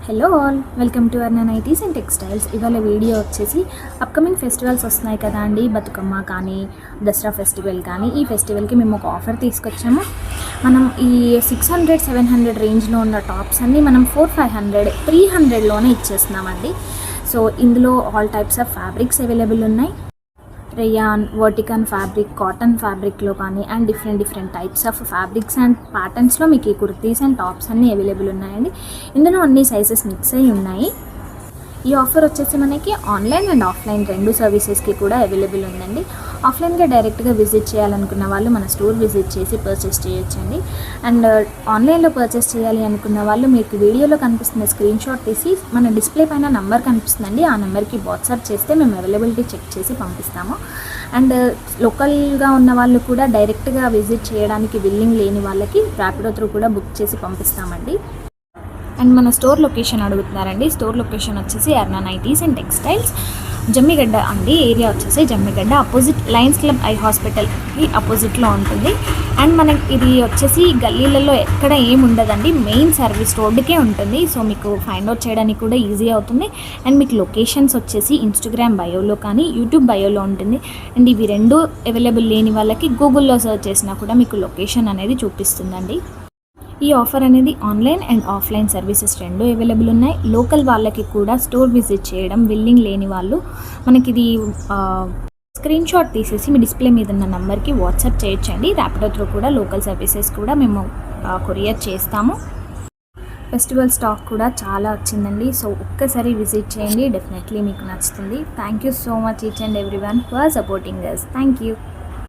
Hello all, welcome to అర్నా nighties and textiles. ఇవాళ video వచ్చేసి upcoming festivals వస్తున్నాయి కదా అండి, బతుకమ్మ కానీ దసరా ఫెస్టివల్ కానీ. ఈ ఫెస్టివల్కి మేము ఒక ఆఫర్ తీసుకొచ్చాము. మనం ఈ 600-700 రేంజ్లో ఉన్న టాప్స్ అన్నీ మనం 400-500-300లోనే ఇచ్చేస్తున్నామండి. సో ఇందులో all types of fabrics available ఉన్నాయి. రేయాన్, వర్టికన్ ఫ్యాబ్రిక్, కాటన్ ఫ్యాబ్రిక్లో కానీ and different types of fabrics and ప్యాటర్న్స్లో మీకు ఈ కుర్తీస్ అండ్ టాప్స్ అన్నీ అవైలబుల్ ఉన్నాయండి. ఇందులో అన్ని సైజెస్ మిక్స్ అయ్యి ఉన్నాయి. ఈ ఆఫర్ వచ్చేసి మనకి ఆన్లైన్ అండ్ ఆఫ్లైన్ రెండు సర్వీసెస్కి కూడా అవైలబుల్ ఉందండి. ఆఫ్లైన్గా డైరెక్ట్గా విజిట్ చేయాలనుకున్న వాళ్ళు మన స్టోర్ విజిట్ చేసి పర్చేస్ చేయొచ్చండి. అండ్ ఆన్లైన్లో పర్చేస్ చేయాలి అనుకున్న వాళ్ళు మీకు వీడియోలో కనిపిస్తున్న స్క్రీన్ షాట్ తీసి మన డిస్ప్లే పైన నెంబర్ కనిపిస్తుందండి, ఆ నెంబర్కి వాట్సాప్ చేస్తే మేము అవైలబిలిటీ చెక్ చేసి పంపిస్తాము. అండ్ లోకల్గా ఉన్న వాళ్ళు కూడా డైరెక్ట్గా విజిట్ చేయడానికి విల్లింగ్ లేని వాళ్ళకి ర్యాపిడో త్రూ కూడా బుక్ చేసి పంపిస్తామండి. అండ్ మన స్టోర్ లొకేషన్ అడుగుతున్నారండి. స్టోర్ లొకేషన్ వచ్చేసి అర్నా నైటీస్ అండ్ టెక్స్టైల్స్, జమ్మిగడ్డ అండి. ఏరియా వచ్చేసి Jammigadda, opposite Lions club I హాస్పిటల్కి అపోజిట్లో ఉంటుంది. అండ్ మనకి ఇది వచ్చేసి గల్లీలలో ఎక్కడ ఏమి ఉండదండి, మెయిన్ సర్వీస్ రోడ్డుకే ఉంటుంది. సో మీకు ఫైండ్ అవుట్ చేయడానికి కూడా ఈజీ అవుతుంది. అండ్ మీకు లొకేషన్స్ వచ్చేసి ఇన్స్టాగ్రామ్ బయోలో కానీ యూట్యూబ్ బయోలో ఉంటుంది. అండ్ ఇవి రెండు అవైలబుల్ లేని వాళ్ళకి గూగుల్లో సెర్చ్ చేసినా కూడా మీకు లొకేషన్ అనేది చూపిస్తుందండి. ఈ ఆఫర్ అనేది ఆన్లైన్ అండ్ ఆఫ్లైన్ సర్వీసెస్ రెండు అవైలబుల్ ఉన్నాయి. లోకల్ వాళ్ళకి కూడా స్టోర్ విజిట్ చేయడం విల్లింగ్ లేని వాళ్ళు మనకి ఇది స్క్రీన్ షాట్ తీసేసి మీ డిస్ప్లే మీద ఉన్న నెంబర్కి వాట్సాప్ చేయొచ్చండి. ర్యాపిడో త్రూ కూడా లోకల్ సర్వీసెస్ కూడా మేము కొరియర్ చేస్తాము. ఫెస్టివల్ స్టాక్ కూడా చాలా వచ్చిందండి. సో ఒక్కసారి విజిట్ చేయండి, డెఫినెట్లీ మీకు నచ్చుతుంది. Thank you so much each and every one for supporting us. Thank you.